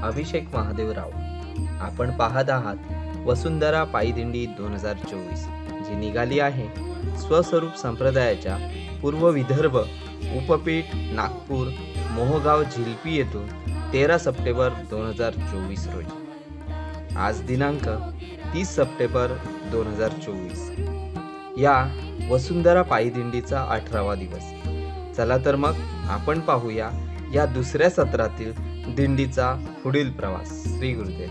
अभिषेक महादेवराव. आपण पाहत आहात वसुंधरा पायदिंडी 2024, जी निघाली आहे स्वस्वरूप संप्रदायाच्या पूर्व विदर्भ उपपीठ नागपूर मोहगाव झिलपी येथून 13 सप्टेंबर 2024 रोजी. आज दिनांक 30 सप्टेंबर 2024. या वसुंधरा पायदिंडीचा 18वा दिवस. चला तर मग आपण पाहूया या दुसऱ्या सत्रातील दिंडीचा पुढील प्रवास. श्री गुरुदेव.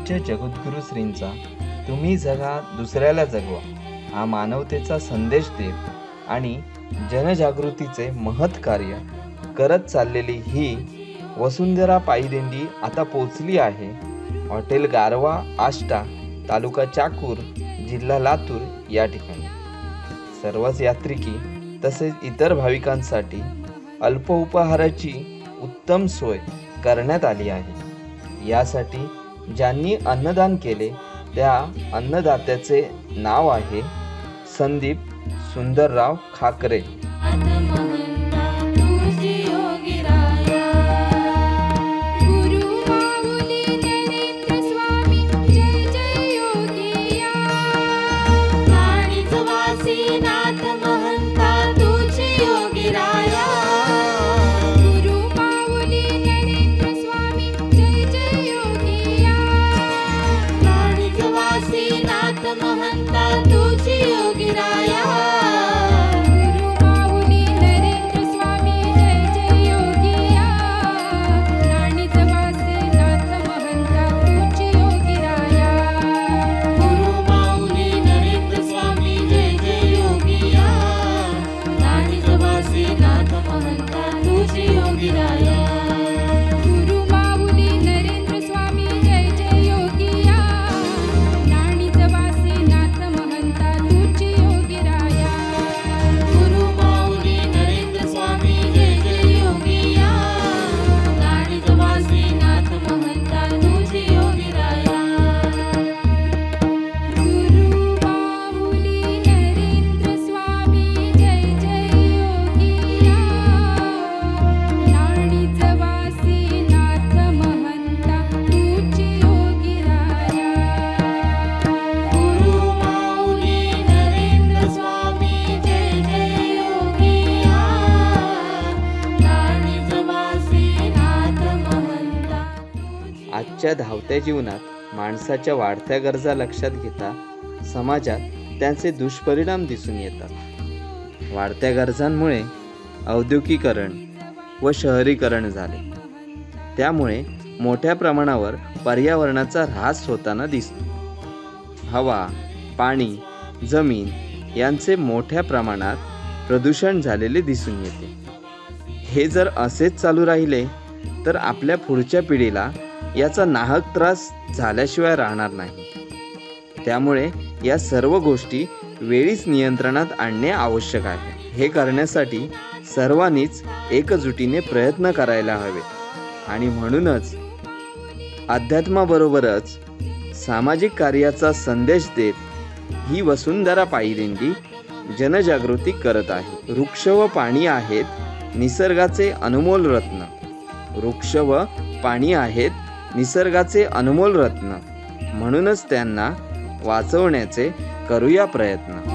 पूज्य जगद्गुरू श्रींचा तुम्ही जगा दुसऱ्याला जगवा हा मानवतेचा संदेश देत आणि जनजागृतीचे महत् कार्य करत चाललेली ही वसुंधरा पायीदिंडी आता पोचली आहे हॉटेल गारवा आष्टा, तालुका चाकूर, जिल्हा लातूर या ठिकाणी. सर्वच यात्रिकी तसेच इतर भाविकांसाठी अल्प उपहाराची उत्तम सोय करण्यात आली आहे. यासाठी ज्यांनी अन्नदान केले त्या अन्नदात्याचे नाव आहे संदीप सुंदरराव खाकरे. आजच्या धावत्या जीवनात माणसाच्या वाढत्या गरजा लक्षात घेता समाजात त्यांचे दुष्परिणाम दिसून येतात. वाढत्या गरजांमुळे औद्योगिकीकरण व शहरीकरण झाले. त्यामुळे मोठ्या प्रमाणावर पर्यावरणाचा ऱ्हास होताना दिसतो. हवा, पाणी, जमीन यांचे मोठ्या प्रमाणात प्रदूषण झालेले दिसून येते. हे जर असेच चालू राहिले तर आपल्या पुढच्या पिढीला याचा नाहक त्रास झाल्याशिवाय राहणार नाही. त्यामुळे या सर्व गोष्टी वेळीच नियंत्रणात आणणे आवश्यक आहे. हे करण्यासाठी सर्वांनीच एकजुटीने प्रयत्न करायला हवे आणि म्हणूनच अध्यात्माबरोबरच सामाजिक कार्याचा संदेश देत ही वसुंधरा पायीदिंडी जनजागृती करत आहे. वृक्ष व पाणी आहेत निसर्गाचे अनमोल रत्न. वृक्ष व पाणी आहेत निसर्गाचे अनमोल रत्न. म्हणूनच त्यांना वाचवण्याचे करूया प्रयत्न.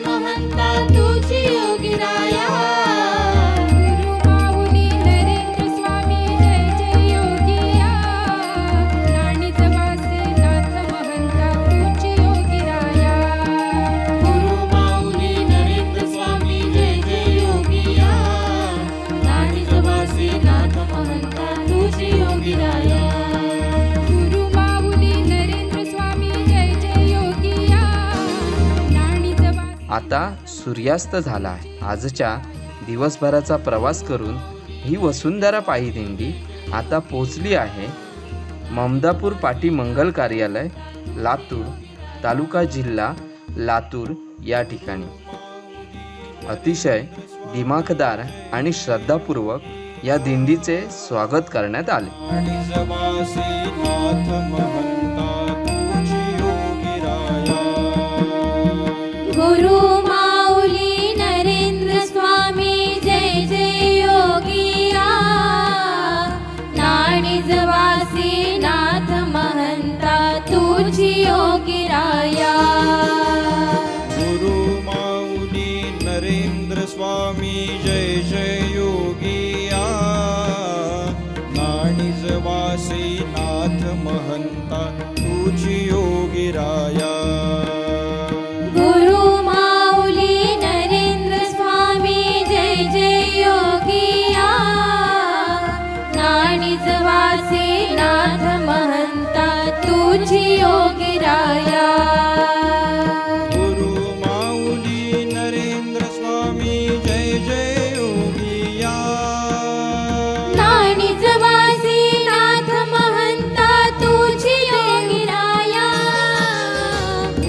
महंता तुझी योगीराया. आता सूर्यास्त झाला आहे. आजच्या दिवसभराचा प्रवास करून ही वसुंधरा पायी दिंडी आता पोचली आहे ममदापूर पाटी मंगल कार्यालय, लातूर, तालुका जिल्हा लातूर या ठिकाणी. अतिशय दिमाखदार आणि श्रद्धापूर्वक या दिंडीचे स्वागत करण्यात आले. गुरु माऊली नरेंद्र स्वामी जय जय योगिया. नाणिजवासी नाथ महंता तुझी योगीराया. गुरु माऊली नरेंद्र स्वामी जय जय योगिया. नाणिजवासी नाथ महंता तुझी योगीराया. गुरु माऊली नरेंद्र स्वामी जय जय योगिया. नाणिजवासी नाथ महंता तुझी योगीराया. गुरु माऊली नरेंद्र स्वामी जय जय योगिया. नाणिजवासी नाथ महंता तुझी योगीराया.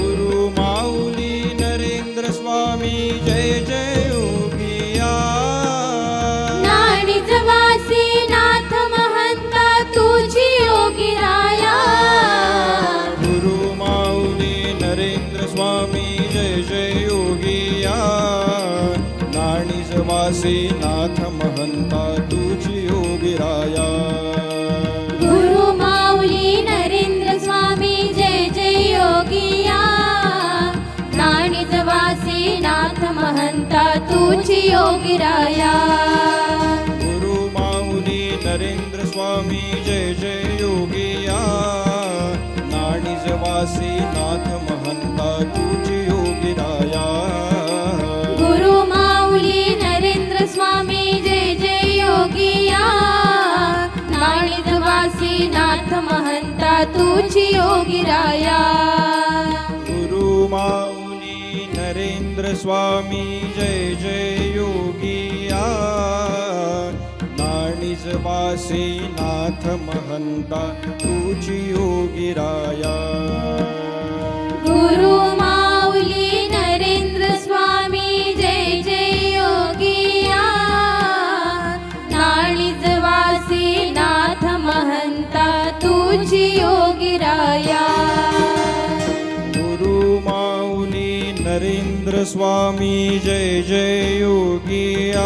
गुरु माऊली नरेंद्र स्वामी जय जय योगिया. नाणिजवासी नाथ महंता तुझी योगीराया. गुरु माऊली नरेंद्र स्वामी जय जय योगिया. नाणिजवासी नाथ महंता तुझी योगीराया. गुरु माऊली नरेंद्र स्वामी जय जय योगिया. नाणिजवासी नाथ महंता तुझी योगीराया. गुरु माऊली नरेंद्र स्वामी जय जय योगिया. नाणिजवासी नाथ महंता तुझी योगीराया. गुरु माऊली नरेंद्र स्वामी जय जय योगिया. नाणिजवासी नाथ महंता तुझी योगीराया. गुरु माऊली नरेंद्र स्वामी जय जय योगिया. नाणिजवासी नाथ महंता तुझी योगीराया. गुरु माऊली नरेंद्र स्वामी जय जय योगिया. नाणिजवासी नाथ महंता तुझी योगीराया. गुरु माऊली नरेंद्र स्वामी जय जय योगिया.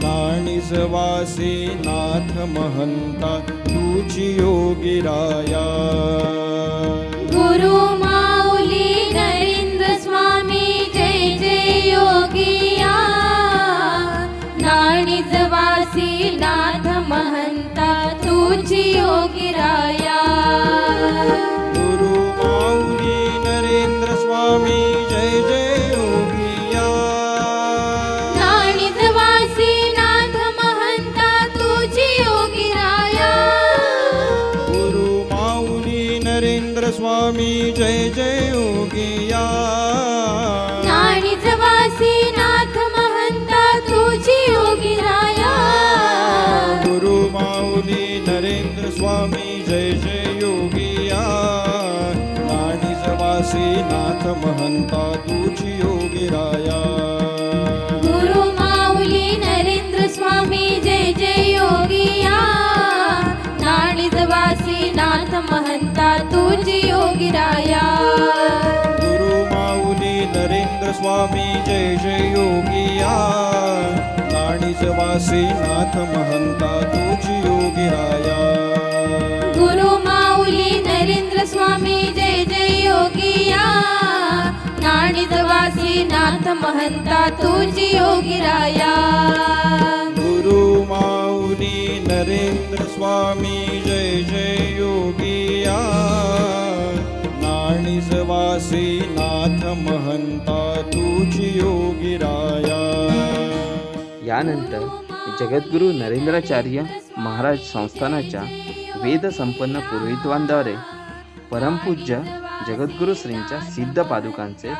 नाणिजवासी नाथ महंता तुझी योगीराया. गुरु माऊली नरेंद्र स्वामी जय जय योगिया. नाणिजवासी नाथ महंता तुझी योगीराया. गुरु माऊली नरेंद्र स्वामी जय जय योगिया. नाणिजवासी नाथ महंता तुझी योगीराया. गुरु माऊली नरेंद्र स्वामी जय जय योगिया. नाणिजवासी नाथ महंता तुझी योगीराया. गुरु माऊली नरेंद्र स्वामी जय जय योगिया. नाणिजवासी नाथ महंता तुझी योगीराया. गुरु माऊली नरेंद्र स्वामी जय जय योगिया. नाणिजवासी नाथ महंता तुझी योगीराया. गुरु माऊली नरेंद्र स्वामी जय जय योगिया. नाणिजवासी नाथ महंता तुझी योगीराया. गुरु माऊली नरेंद्र स्वामी जय जय योगिया. नाणिजवासी निजवासी नाथ महंता तुझी योगीराया गुरु माऊली नरेंद्र स्वामी जय जय योगिया निजवासी नाथ महंता तुझी योगीराया. यानंतर जगद्गुरू नरेंद्राचार्य महाराज संस्थानाच्या वेद संपन्न पुरोहितवांद्वारे परमपूज्य जगद्गुरू श्रींच्या सिद्ध पादुकांचे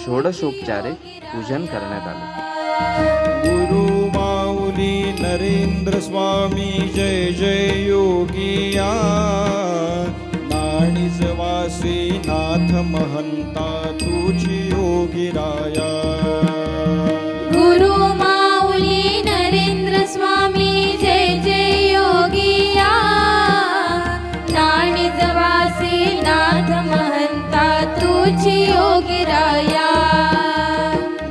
षोडशोपचारे पूजन करण्यात आले. गुरु माऊली नरेंद्र स्वामी जय जय योगिया निजवासी नाथ महंता तुझी योगीराया. गुरु माऊली नरेंद्र स्वामी जय जय योगिया निजवासी नाथ महंता तुझी योगीराया.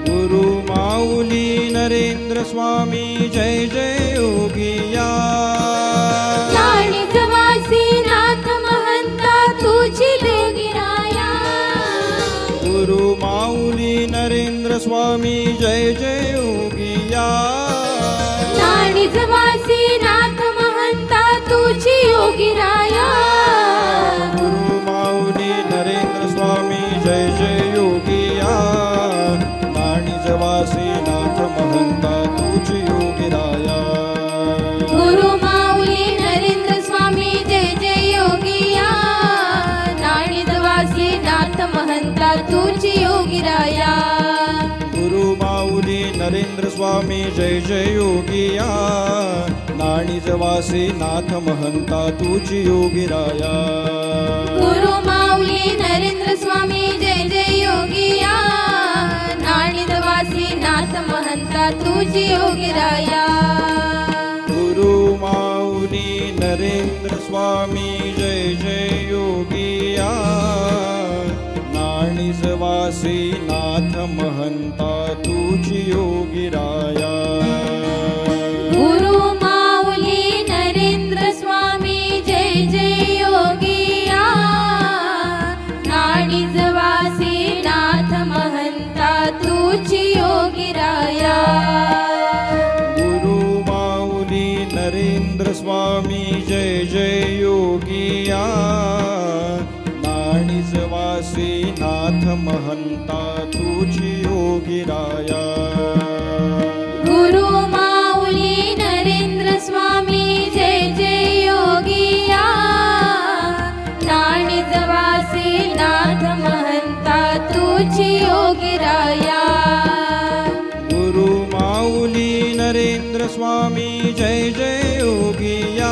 गुरु माऊली नरेंद्र स्वामी जय जय योगिया निजवासी नाथ महंता तुझी योगीराया. गुरु माऊली नरेंद्र स्वामी जय जय योगिया निजवासी नाथ महंता तुझी योगीराया. गुरु माऊली नरेंद्र स्वामी जय जय योगिया निजवासी नाथ महंता तुझी योगीराया. गुरु माऊली नरेंद्र स्वामी जय जय योगिया निजवासी नाथ महंता तुझी योगीराया. गुरु माऊली नरेंद्र स्वामी जय जय योगिया निजवासी नाथ महंता तुझी योगीराया. गुरु माऊली नरेंद्र स्वामी जय जय योगिया निजवासी नाथ महंता तुझी योगीराया. गुरु माऊली नरेंद्र स्वामी जय जय योगिया निजवासी नाथ महंता तुझी योगीराया. गुरु माऊली नरेंद्र स्वामी जय जय योगिया निजवासी नाथ महंता तुझी योगीराया. गुरु माऊली नरेंद्र स्वामी जय जय योगिया निजवासी नाथ महंता तुझी योगीराया. गुरु माऊली नरेंद्र स्वामी जय जय योगिया निजवासी नाथ महंता तुझी योगीराया. गुरु माऊली नरेंद्र स्वामी जय जय योगिया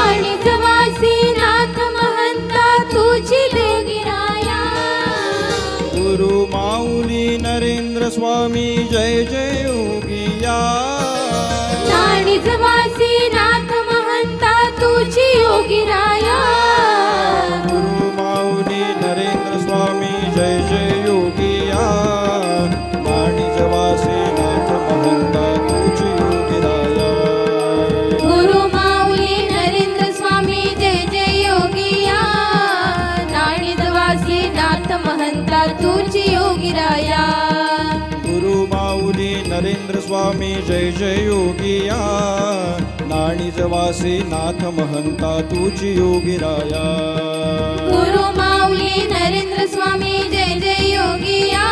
निजवासी नाथ महंता तुझी योगीराया. गुरु माऊली नरेंद्र स्वामी जय जय योगिया निजवासी नाथ महंता तुझी योगीराया. गुरु माऊली नरेंद्र स्वामी जय जय योगिया निजवासी नाथ महंता तुझी योगीराया. गुरु माऊली नरेंद्र स्वामी जय जय योगिया निजवासी नाथ महंता तुझी योगीराया. गुरु माऊली नरेंद्र स्वामी जय जय योगिया निजवासी नाथ महंता तुझी योगीराया. गुरु माऊली नरेंद्र स्वामी जय जय योगिया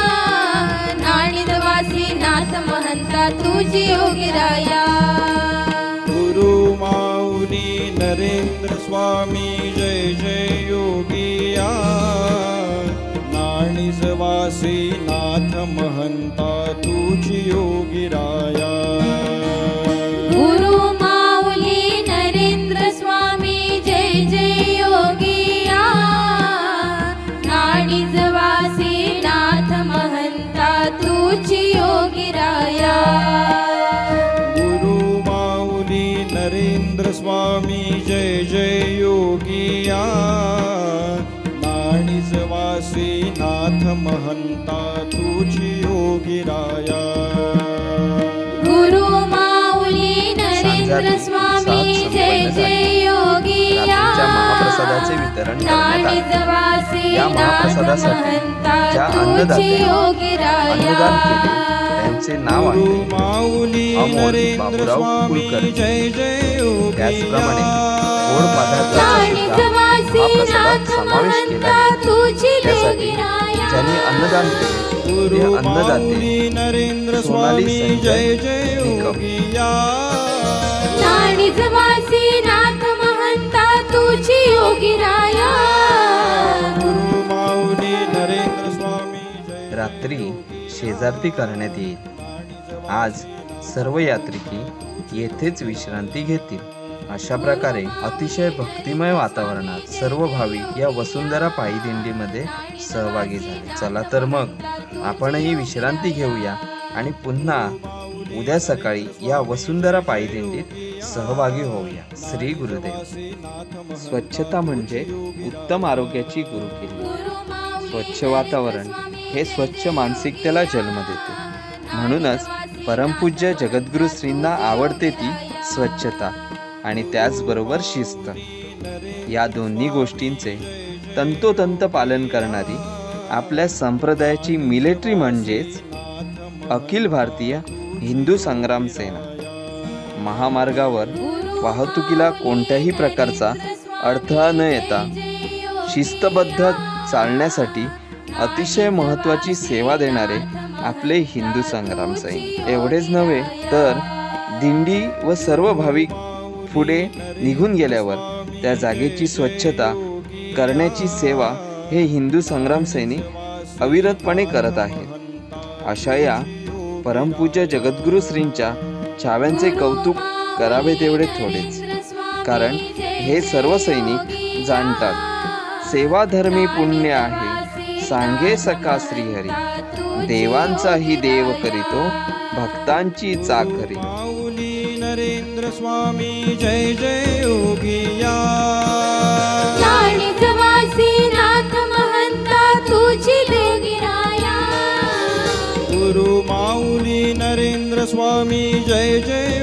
निजवासी नाथ महंता तुझी योगीराया. गुरु माऊली नरेंद्र स्वामी जय जय योगिया निजवासी नाथ महंता तुझी योगीराया. गुरु माऊली नरेंद्र स्वामी जय जय योगिया निजवासी नाथ महंता तुझी योगीराया. गुरु माऊली नरेंद्र स्वामी जय जय योगिया निजवासी नाथ महंता तुझी योगीराया. गुरु माऊली नरेंद्र स्वामी जय जय योगिया रात्रीच्या महाप्रसादाचे वितरण करण्यात आले. निजवासी या नाथ महाप्रसादासाठी महंता ज्या तुझी तुझी योगिराया अन्नदान केले त्यांचे नाव आहे माऊली अमोल नरेंद्र बाबूराव स्वामी कुलकर्णी. जय जय योगी त्याचप्रमाणे गोड पदार्थाचा लाणी सुद्धा जमासी महाप्रसादात नाथ समावेश केला महंता आहे. तुझी त्यासाठी योगिराया ज्यांनी अन्नदान केले ते गुरु अन्नदाते माऊली नरेंद्र सोनाली स्वामी संजय जय जय निकम. योगिया लाणी जमासी नाथ महंता तुझी योगिराया गुरु माऊली नरेंद्र स्वामी जय रात्री शेजारती करण्यात येईल. आज सर्व यात्रिकी येथेच विश्रांती घेतील. अशा प्रकारे अतिशय भक्तिमय वातावरणात सर्व भाविक या वसुंधरा पायी दिंडीमध्ये सहभागी झाले. चला तर मग आपणही विश्रांती घेऊया आणि पुन्हा उद्या सकाळी या वसुंधरा पायी दिंडीत सहभागी होऊया. श्री गुरुदेव. स्वच्छता म्हणजे उत्तम आरोग्याची गुरुकिल्ली. स्वच्छ वातावरण हे स्वच्छ मानसिकतेला जन्म देते. म्हणूनच परमपूज्य जगद्गुरु श्रींना आवडते ती स्वच्छता आणि त्याचबरोबर शिस्त. या दोन्ही गोष्टींचे तंतोतंत पालन करणारी आपल्या संप्रदायाची मिलिटरी म्हणजेच अखिल भारतीय हिंदू संग्राम सेना. महामार्गावर वाहतुकीला कोणत्याही प्रकारचा अडथळा न येता शिस्तबद्ध चालण्यासाठी अतिशय महत्त्वाची सेवा देणारे आपले हिंदू संग्राम सैनिक. एवढेच नव्हे तर दिंडी व सर्व भाविक पुढे निघून गेल्यावर त्या जागेची स्वच्छता करण्याची सेवा हे हिंदू संग्राम सैनिक अविरतपणे करत आहेत. अशा या परमपूज्य जगद्गुरु श्रींच्या छाव्यांचे कौतुक करावे तेवढे थोडेच. कारण हे सर्व सैनिक जाणतात सेवा धर्मी पुण्य आहे सांगे सखा श्रीहरी. देवांचाही देव करीतो भक्तांची चाकरी. माऊली नरेंद्र स्वामी जय जय योगिया लाणी जमासी नाथ महंता तुझी योगिराया गुरु माऊली नरेंद्र स्वामी जय जय